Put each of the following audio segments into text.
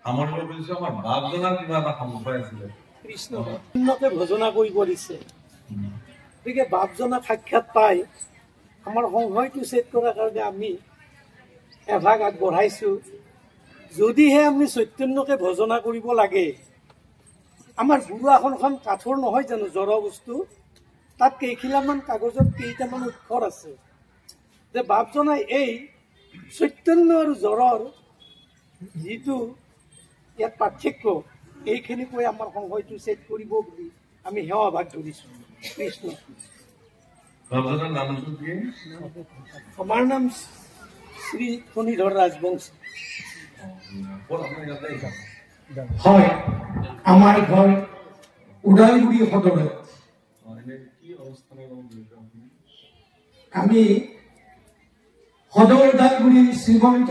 আমাৰ বাপজনাৰ কিবা এটা সমস্যা আছিলে কৃষ্ণকে ভজনা কৰিব দিছে গতিকে বাপজনা সাক্ষাৎ পাই আমাৰ সংঘটো ছেট কৰাৰ কাৰণে আমি এভাগ আগবঢ়াইছোঁ যদিহে আমি চৈতন্যকে ভজনা কৰিব লাগে আমাৰ গুৰু আসনখন কাঠৰ নহয় জানো জড় বস্তু তাত কেইখিলামান কাগজত কেইটামান অক্ষৰ আছে যে বাপজনাই এই চৈতন্য আৰু জড়ৰ যিটো ইয়াত পাৰ্থক্য এইখিনি কৈ আমাৰ সংঘটো ছেট কৰিব বুলি আমি সেৱা ভাগ ধৰিছোঁ কৃষ্ণ আমাৰ নাম শ্ৰী ফণীধৰ ৰাজবংশী হয় আমাৰ ঘৰ উদালগুৰি সদৰত আমি সদৰ ওদালগুৰি শ্ৰীমন্ত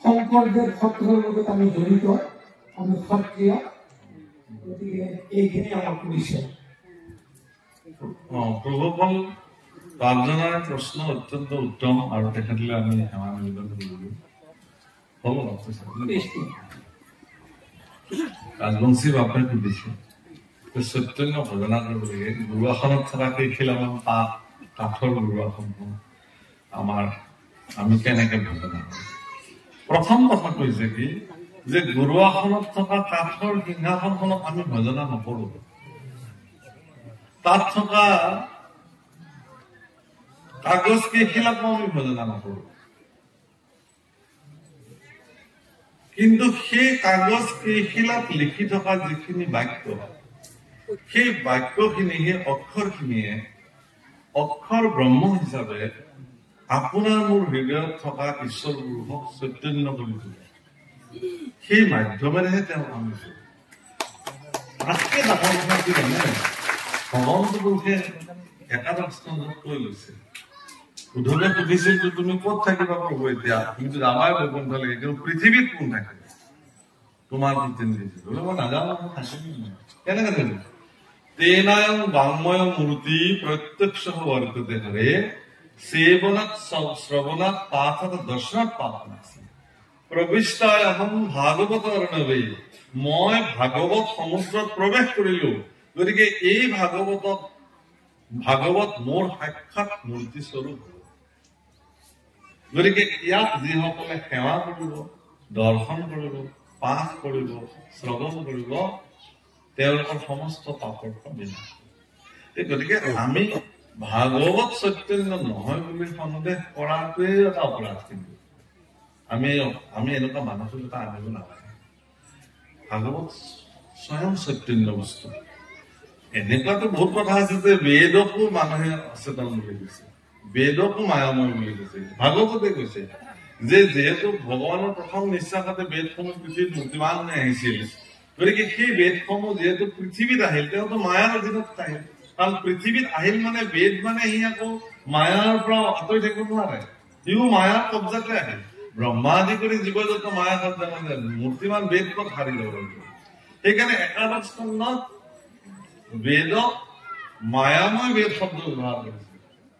শংকৰদেৱ সত্ৰৰ লগত আমি জড়িত আমি সত্ৰীয় গতিকে এইখিনি আমাৰ পৰিচয় প্ৰভুপাল বাপজনাৰ প্ৰশ্ন অত্যন্ত উত্তম আৰু তেখেতলৈ আমি সেৱা নিবেদন কৰিলোঁ হ'ব ৰাজবংশী বাপে সুধিছে চৈতন্য ভজনা কৰিব লাগে গুৰু আসনত থকা কেইখিলামান কাঠৰ গুৰু আসনখন আমি কেনেকে ভজনা কৰোঁ প্ৰথম কথা কৈছে কি যে গুৰু আসনত থকা কাঠৰ সিংহাসনখনক আমি ভজনা নকৰোঁ তাত থকা কাগজ কেইখিলাকো আমি ভজনা নকৰোঁ কিন্তু সেই কাগজ কেইখিলাত লিখি থকা যিখিনি বাক্য সেই বাক্যখিনি সেই অক্ষৰখিনিয়ে অক্ষৰ ব্ৰহ্ম হিচাপে আপোনাৰ মোৰ হৃদয়ত থকা ঈশ্বৰ গুৰুক চৈতন্য কৰি তোলে সেই মাধ্যমেৰেহে তেওঁ আমি তাতকে ডাঙৰ কথা কি জানে ভগৱন্ত পুৰুষে একাদশ স্কন্ধত কৈ গৈছে উদ্ধৱে সুধিছিল যে তুমি ক'ত থাকিবা প্ৰভু এতিয়া কিন্তু যাবাই বৈকুণ্ঠ লাগে কিন্তু পৃথিৱীত কোন থাকে তোমাৰ প্ৰতিনিধি বোলে মই নাজানো কেনেকে থাকিব তেনায়ং বাংময় মূৰ্তি প্ৰত্যক্ষ বৰ্ততে হৰে সেৱনাত শ্ৰৱণাত পাঠত দৰ্শনাত পাপন আছে প্ৰবিষ্টায় অহম ভাগৱত অৰ্ণৱে মই ভাগৱত সমুদ্ৰত প্ৰৱেশ কৰিলো গতিকে এই ভাগৱত মোৰ সাক্ষাৎ মূৰ্তি স্বৰূপ গতিকে ইয়াক যিসকলে সেৱা কৰিব দৰ্শন কৰিব পাঠ কৰিব শ্ৰৱণ কৰিব তেওঁলোকৰ সমস্ত পাপৰ বিনাশ গতিকে আমি ভাগৱত চৈতন্য নহয় বুলি সন্দেহ কৰাটোৱে এটা অপৰাধ কিন্তু আমি এনেকুৱা মানসিকতা আনিব নালাগে ভাগৱত স্বয়ং চৈতন্য বস্তু এনেকুৱাতো বহুত কথা আছে যে বেদকো মানুহে অচেতন বুলি কৈছে বেদকো মায়াময় বুলি কৈছে ভাগৱতে কৈছে যে যিহেতু ভগৱানৰ প্ৰথম নিশ্বাসতে বেদসমূহ পৃথিৱীত মূৰ্তিমান হৈ আহিছিল গতিকে সেই বেদসমূহ যিহেতু পৃথিৱীত আহিল তেওঁতো মায়াৰ অধীনত আহিল কাৰণ পৃথিৱীত আহিল মানে বেদ মানে সি আকৌ মায়াৰ পৰা আঁতৰি থাকিব নোৱাৰে সিও মায়াৰ কব্জাতে আহিল ব্ৰহ্মা আদি কৰি জীৱ জগত মায়া কব্জা মানে মূৰ্তিমান বেদ ক'ত হাৰি যাব সেইকাৰণে একাদশ স্কন্ধত বেদক মায়াময় বেদ শব্দ ব্যৱহাৰ কৰিছে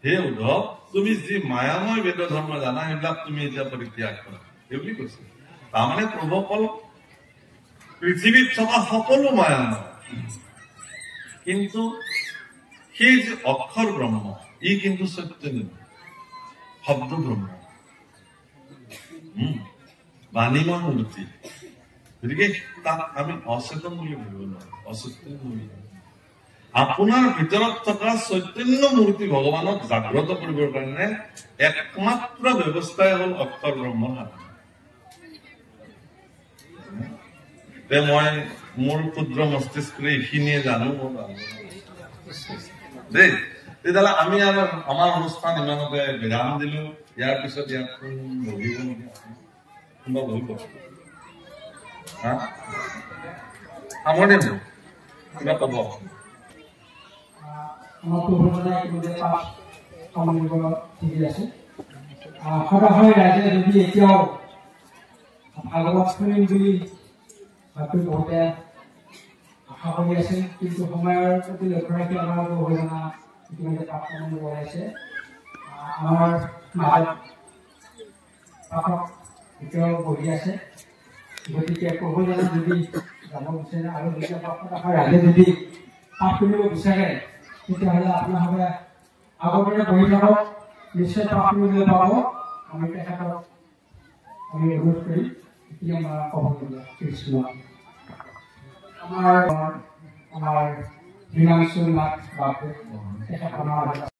হে উদ্ধৱ তুমি যি মায়াময় বেদ ধৰ্ম জানা সেইবিলাক তুমি এতিয়া পৰিত্যাগ কৰা এই বুলি কৈছে তাৰমানে প্ৰভুপাল পৃথিৱীত থকা সকলো মায়াময় কিন্তু সেই যে অক্ষৰ ব্ৰহ্ম ই কিন্তু চৈতন্য শব্দ ব্ৰহ্ম বাণীময় মূৰ্তি গতিকে তাক আমি অচেতন বুলি ভাবিব নোৱাৰো অচেতন বুলি আপোনাৰ ভিতৰত থকা চৈতন্য মূৰ্তি ভগৱানক জাগ্ৰত কৰিবৰ কাৰণে একমাত্ৰ ব্যৱস্থাই হল অক্ষৰ ব্ৰহ্মৰ সাধনা মই মোৰ ক্ষুদ্ৰ মস্তিষ্কৰে এইখিনিয়ে জানো দেই তেতিয়াহ'লে আমি আৰু আমাৰ অনুষ্ঠান ইমানতে বিৰাম দিলো ইয়াৰ পিছত ইয়াত বহিব নেকি কোনোবা বহিব সামৰণি কিবা কব সদায় ৰাইজে যদি এতিয়াও ভাগৱত শুনিম বুলি বহুতে আশা কৰি আছে কিন্তু সময়ৰ প্ৰতি লক্ষ্য ৰাখি আমাৰ গৱেষণা ইতিমধ্যে প্ৰাপ্তমান বঢ়াইছে আমাৰ মাজত এতিয়াও বহি আছে গতিকে প্ৰভুজনে যদি যাব বিচাৰে আৰু যদি আপোনালোকৰ ৰাইজে যদি পাঠ কৰিব বিচাৰে তেতিয়াহ'লে আপোনালোকে আগতে বহি থাকক, নিশ্চয় পাঠ কৰিবলৈ পাব। আমি তেখেতক আমি অনুৰোধ কৰিম। এতিয়া আমাৰ ক'বলগীয়া কৃষ্ণ আমাৰ হিমাংশু নাথ বাবু তেখেত আমাৰ